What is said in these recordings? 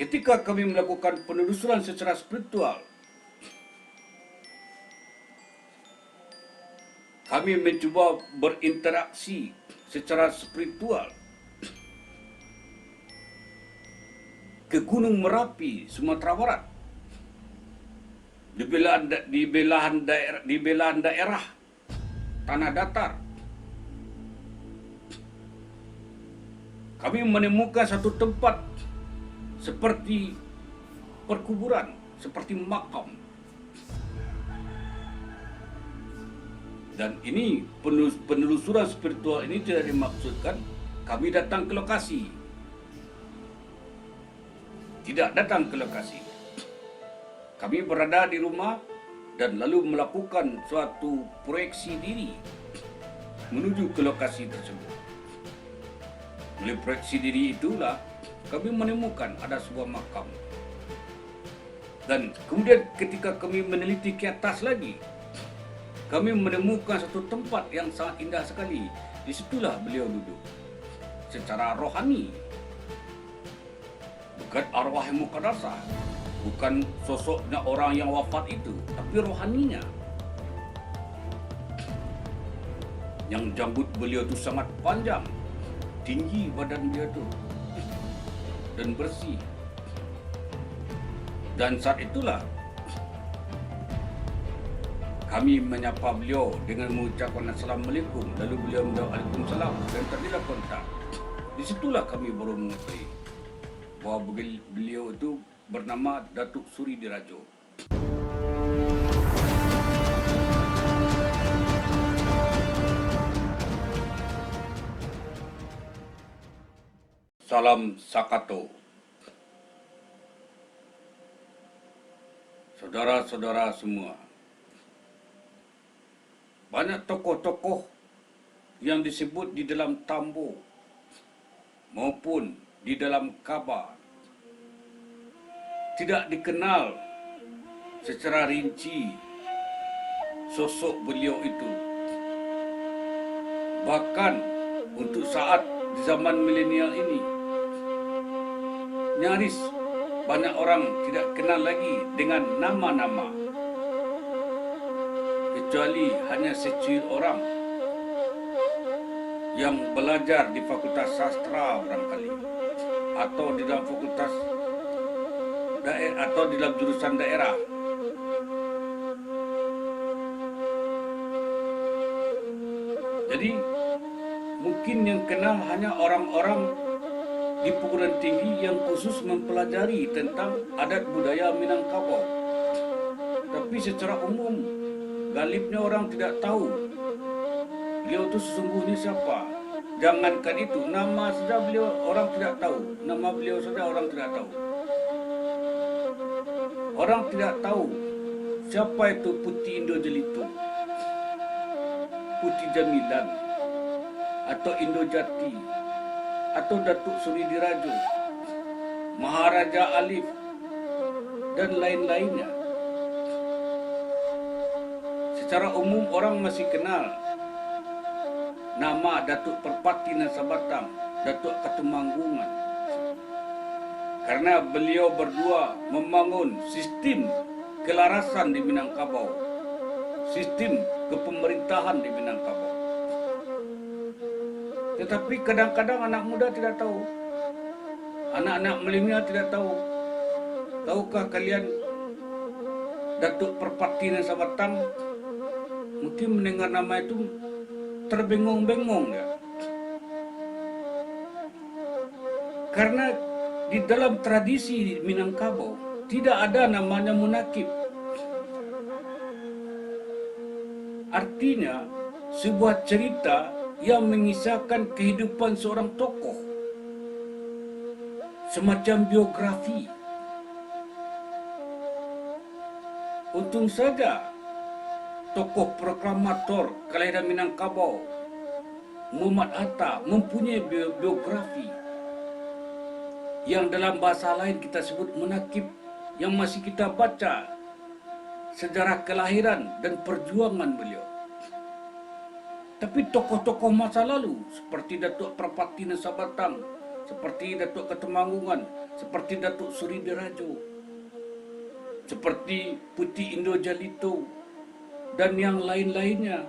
Ketika kami melakukan penelusuran secara spiritual, kami mencuba berinteraksi secara spiritual ke Gunung Merapi, Sumatera Barat, di belahan daerah tanah datar. Kami menemukan satu tempat seperti perkuburan, seperti makam. Dan ini penelusuran spiritual ini tidak dimaksudkan kami datang ke lokasi. Tidak datang ke lokasi. Kami berada di rumah dan lalu melakukan suatu proyeksi diri menuju ke lokasi tersebut. Melalui proyeksi diri itulah kami menemukan ada sebuah makam. Dan kemudian ketika kami meneliti ke atas lagi, kami menemukan satu tempat yang sangat indah sekali. Disitulah beliau duduk secara rohani. Bukan arwah yang mukadasah, bukan sosoknya orang yang wafat itu, tapi rohaninya. Yang janggut beliau itu sangat panjang, tinggi badan beliau itu, dan bersih. Dan saat itulah kami menyapa beliau dengan mengucapkan Assalamualaikum. Lalu beliau menjawab Waalaikumsalam dan terjadilah kontak. Disitulah kami baru mengetahui bahwa beliau itu bernama Datuk Suri Dirajo. Salam Sakato. Saudara-saudara semua, banyak tokoh-tokoh yang disebut di dalam Tambo maupun di dalam Kaba tidak dikenal secara rinci sosok beliau itu. Bahkan untuk saat di zaman milenial ini, nyaris banyak orang tidak kenal lagi dengan nama-nama, kecuali hanya secuil orang yang belajar di Fakultas Sastra barangkali, atau di dalam fakultas atau di dalam jurusan daerah. Jadi mungkin yang kenal hanya orang-orang di perguruan tinggi yang khusus mempelajari tentang adat budaya Minangkabau. Tapi secara umum galibnya orang tidak tahu beliau itu sesungguhnya siapa. Jangankan itu, nama saja beliau orang tidak tahu. Nama beliau saja orang tidak tahu. Orang tidak tahu siapa itu Putih Indo Jelito, Putih Jamilan, atau Indo Jati, atau Datuk Suri Dirajo, Maharaja Alif, dan lain-lainnya. Secara umum orang masih kenal nama Datuk Perpati Nasabatang, Datuk Ketumanggungan, karena beliau berdua membangun sistem kelarasan di Minangkabau, sistem kepemerintahan di Minangkabau. Tetapi kadang-kadang anak muda tidak tahu, anak-anak milenial tidak tahu. Tahukah kalian Datuk Perpati Nasabatang? Mungkin mendengar nama itu terbengong-bengong ya. Karena di dalam tradisi Minangkabau tidak ada namanya munakib. Artinya sebuah cerita yang mengisahkan kehidupan seorang tokoh, semacam biografi. Untung saja tokoh proklamator kelahiran Minangkabau, Muhammad Hatta, mempunyai biografi yang dalam bahasa lain kita sebut munakib, yang masih kita baca sejarah kelahiran dan perjuangan beliau. Tapi tokoh-tokoh masa lalu seperti Datuk Perpati Nasabatang, seperti Datuk Ketemanggungan, seperti Datuk Suri Dirajo, seperti Putih Indo Jalito, dan yang lain-lainnya.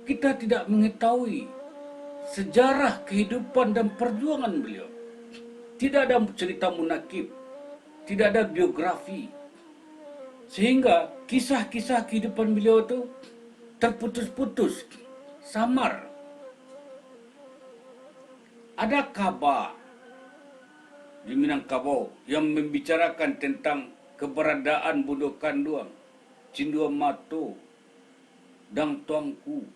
Kita tidak mengetahui sejarah kehidupan dan perjuangan beliau. Tidak ada cerita munakib, tidak ada biografi. Sehingga kisah-kisah kehidupan beliau itu terputus-putus, samar. Ada khabar di Minangkabau yang membicarakan tentang keberadaan Bodo Kanduang, Cindua Mato, dan Tuanku.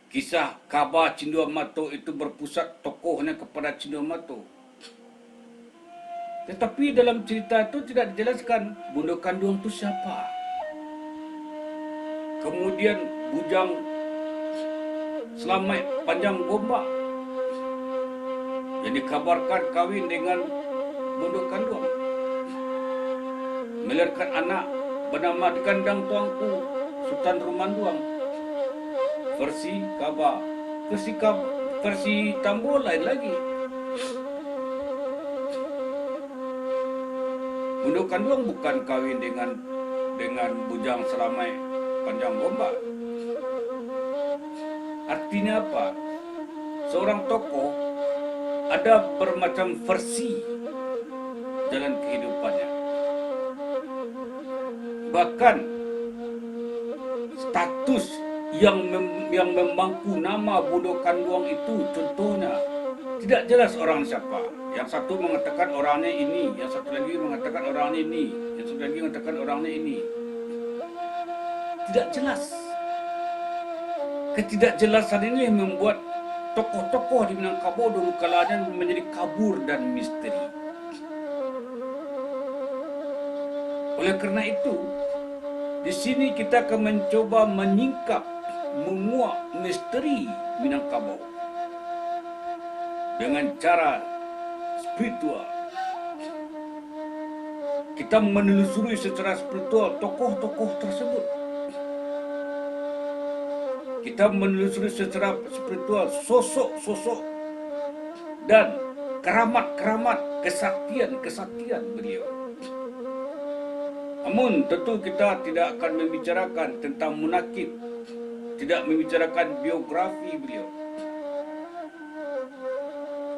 Kisah khabar Cindua Mato itu berpusat tokohnya kepada Cindua Mato. Tetapi dalam cerita itu tidak dijelaskan Bodo Kanduang itu siapa. Kemudian bujang Selamat Panjang Gombak yang dikabarkan kawin dengan Bodo Kanduang, melahirkan anak bernama Dikandang Tuanku Sultan Rumanduang. Versi khabar, versi Tambo lain lagi. Bodo Kanduang bukan kawin dengan bujang Selamat Panjang Gombak. Artinya apa? Seorang tokoh ada bermacam versi dalam kehidupannya. Bahkan status yang memangku nama Bodo Kanduang itu, contohnya tidak jelas orang siapa. Yang satu mengatakan orangnya ini, yang satu lagi mengatakan orangnya ini, yang satu lagi mengatakan orangnya ini. Tidak jelas. Ketidakjelasan ini membuat tokoh-tokoh di Minangkabau dulu kalanya menjadi kabur dan misteri. Oleh karena itu, di sini kita akan mencoba menyingkap, menguak misteri Minangkabau dengan cara spiritual. Kita menelusuri secara spiritual tokoh-tokoh tersebut. Kita menelusuri secara spiritual sosok-sosok dan keramat-keramat, kesaktian-kesaktian beliau. Namun tentu kita tidak akan membicarakan tentang munakib, tidak membicarakan biografi beliau.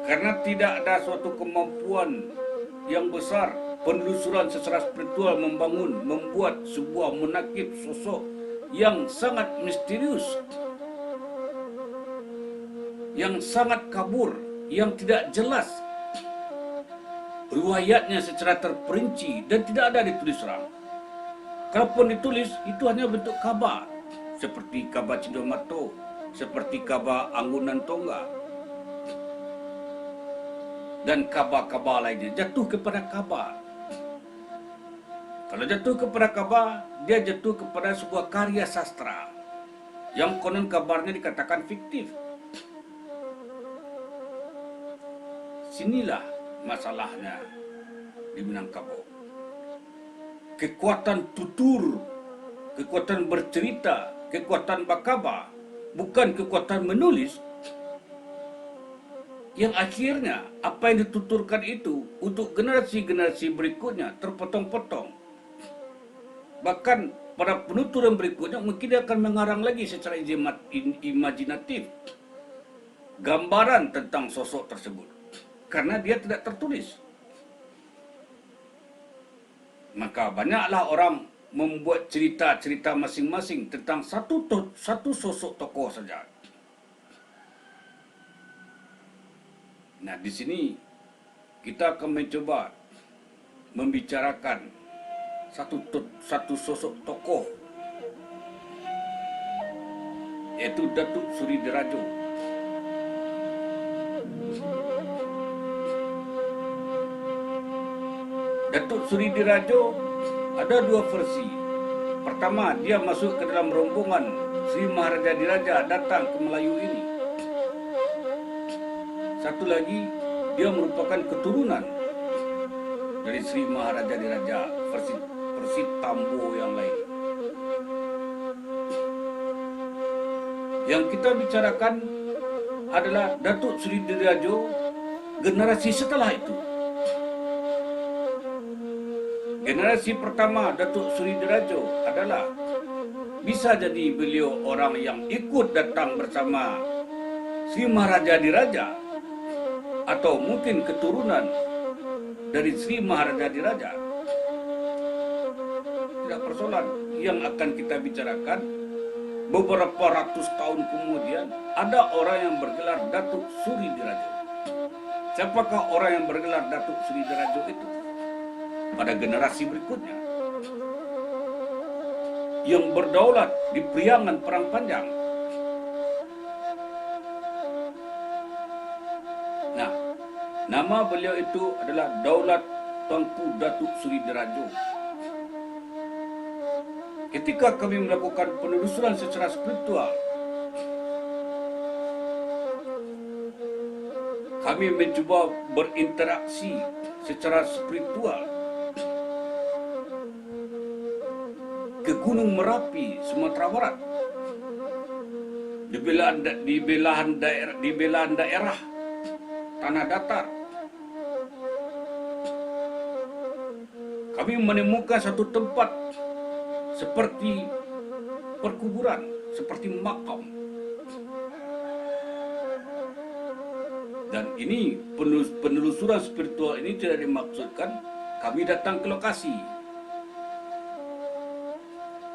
Karena tidak ada suatu kemampuan yang besar penelusuran secara spiritual membuat sebuah munakib sosok yang sangat misterius, yang sangat kabur, yang tidak jelas riwayatnya secara terperinci dan tidak ada ditulis orang. Kalaupun ditulis, itu hanya bentuk khabar, seperti khabar Cindua Mato, seperti khabar Anggunan Tongga, dan khabar-khabar lainnya jatuh kepada khabar. Kalau jatuh kepada khabar, dia jatuh kepada sebuah karya sastra yang konon kabarnya dikatakan fiktif. Sinilah masalahnya di Minangkabau. Kekuatan tutur, kekuatan bercerita, kekuatan berkhabar, bukan kekuatan menulis, yang akhirnya apa yang dituturkan itu untuk generasi-generasi berikutnya terpotong-potong. Bahkan pada penuturan berikutnya mungkin dia akan mengarang lagi secara imajinatif gambaran tentang sosok tersebut, karena dia tidak tertulis. Maka banyaklah orang membuat cerita-cerita masing-masing tentang satu sosok tokoh saja. Nah, di sini kita akan mencoba membicarakan satu sosok tokoh, yaitu Datuk Suri Dirajo. Datuk Suri Dirajo ada dua versi. Pertama, dia masuk ke dalam rombongan Sri Maharaja Diraja datang ke Melayu ini. Satu lagi, dia merupakan keturunan dari Sri Maharaja Diraja, versi Tambo yang lain. Yang kita bicarakan adalah Datuk Seri Dirajo generasi setelah itu. Generasi pertama Datuk Seri Dirajo adalah bisa jadi beliau orang yang ikut datang bersama Sri Maharaja Diraja, atau mungkin keturunan dari Sri Maharaja Diraja. Tidak persoalan. Yang akan kita bicarakan, beberapa ratus tahun kemudian ada orang yang bergelar Datuk Suri Dirajo. Siapakah orang yang bergelar Datuk Suri Dirajo itu? Pada generasi berikutnya, yang berdaulat di Priangan Perang Panjang. Nah, nama beliau itu adalah Daulat Tuanku Datuk Suri Dirajo. Ketika kami melakukan penelusuran secara spiritual, kami mencuba berinteraksi secara spiritual ke Gunung Merapi, Sumatera Barat, di belahan daerah tanah datar. Kami menemukan satu tempat seperti perkuburan, seperti makam. Dan ini penelusuran spiritual ini tidak dimaksudkan kami datang ke lokasi.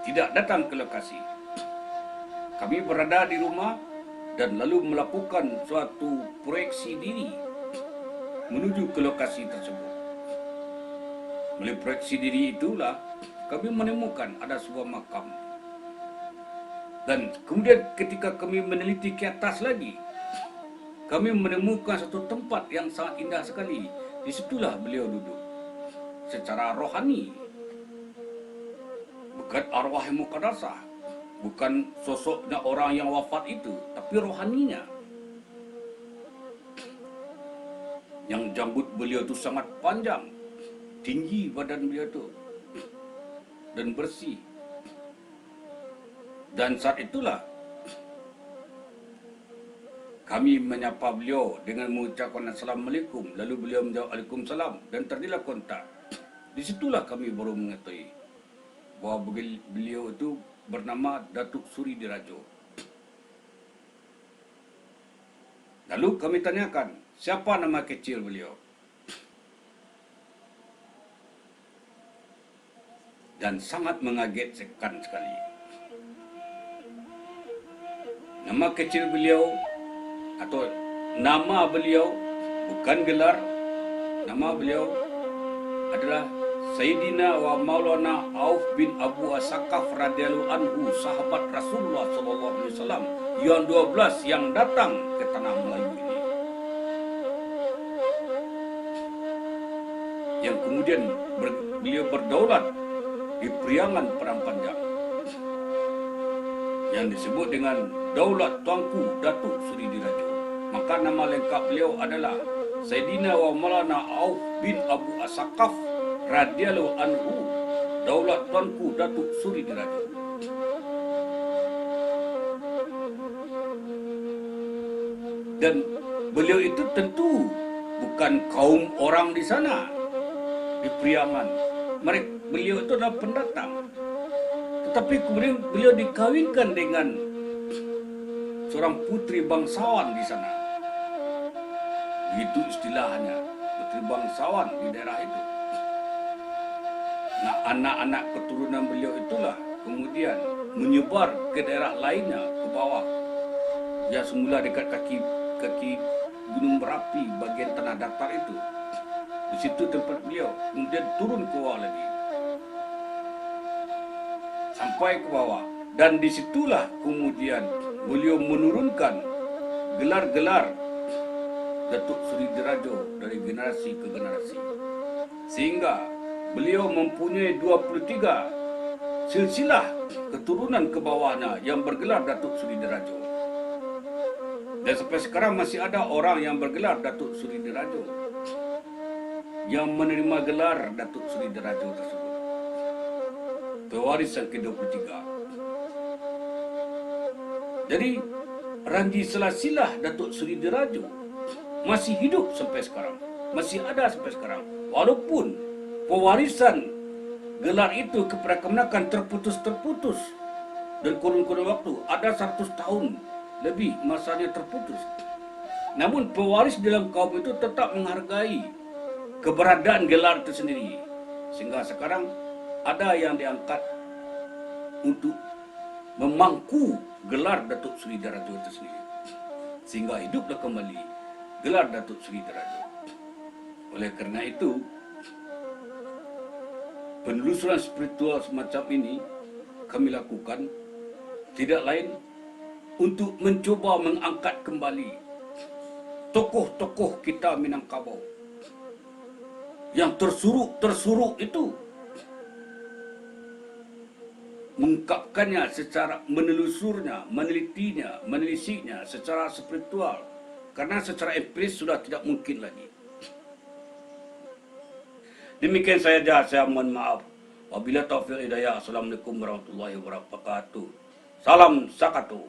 Tidak datang ke lokasi. Kami berada di rumah dan lalu melakukan suatu proyeksi diri menuju ke lokasi tersebut. Melalui proyeksi diri itulah kami menemukan ada sebuah makam. Dan kemudian ketika kami meneliti ke atas lagi, kami menemukan satu tempat yang sangat indah sekali. Disitulah beliau duduk secara rohani. Bukan arwah yang muqaddasah, bukan sosoknya orang yang wafat itu, tapi rohaninya. Yang jambut beliau itu sangat panjang, tinggi badan beliau itu, dan bersih. Dan saat itulah kami menyapa beliau dengan mengucapkan Assalamualaikum. Lalu beliau menjawab Waalaikumsalam dan terjadilah kontak. Disitulah kami baru mengetahui bahawa beliau itu bernama Datuk Suri Dirajo. Lalu kami tanyakan, siapa nama kecil beliau? Dan sangat mengagetkan sekali. Nama kecil beliau atau nama beliau bukan gelar. Nama beliau adalah Sayyidina wa Maulana Auf bin Abu As-Sakaf radhiyallahu anhu, sahabat Rasulullah SAW yang 12 yang datang ke tanah Melayu ini. Yang kemudian beliau berdaulat di Priangan Perang Panjang yang disebut dengan Daulat Tuanku Datuk Suri Dirajo. Maka nama lengkap beliau adalah Sayyidina wa Maulana Auf bin Abu As-Sakaf radhiyallahu anhu, Daulat Tuanku Datuk Suri Dirajo. Dan beliau itu tentu bukan kaum orang di sana, di Priangan. Beliau itu adalah pendatang. Tetapi kemudian beliau dikawinkan dengan seorang putri bangsawan di sana. Itu istilahnya, putri bangsawan di daerah itu. Nah, anak-anak keturunan beliau itulah kemudian menyebar ke daerah lainnya, ke bawah. Yang semula dekat kaki Gunung Merapi, bagian tanah datar itu. Di situ tempat beliau, kemudian turun ke bawah lagi. Sampai ke bawah. Dan disitulah kemudian beliau menurunkan gelar-gelar Datuk Suri Dirajo dari generasi ke generasi. Sehingga beliau mempunyai 23 silsilah keturunan ke bawahnya yang bergelar Datuk Suri Dirajo. Dan sampai sekarang masih ada orang yang bergelar Datuk Suri Dirajo, yang menerima gelar Datuk Suri Dirajo tersebut. Pewaris yang ke-23. Jadi Ranji Selasilah Datuk Seri Diraja masih hidup sampai sekarang, masih ada sampai sekarang, walaupun pewarisan gelar itu kepada kemenakan terputus dan kurun-kurun waktu ada 100 tahun lebih masanya terputus. Namun pewaris dalam kaum itu tetap menghargai keberadaan gelar itu sendiri, sehingga sekarang ada yang diangkat untuk memangku gelar Datuk Seri Diraja itu sendiri, sehingga hiduplah kembali gelar Datuk Seri Diraja. Oleh kerana itu, penelusuran spiritual semacam ini kami lakukan tidak lain untuk mencuba mengangkat kembali tokoh-tokoh kita Minangkabau yang tersuruk itu, mengungkapkannya secara menelusurnya, menelitinya, menelisiknya secara spiritual, karena secara empiris sudah tidak mungkin lagi. Demikian saja, saya mohon maaf. Wabillahi taufiq hidayah. Assalamualaikum warahmatullahi wabarakatuh. Salam Sakato.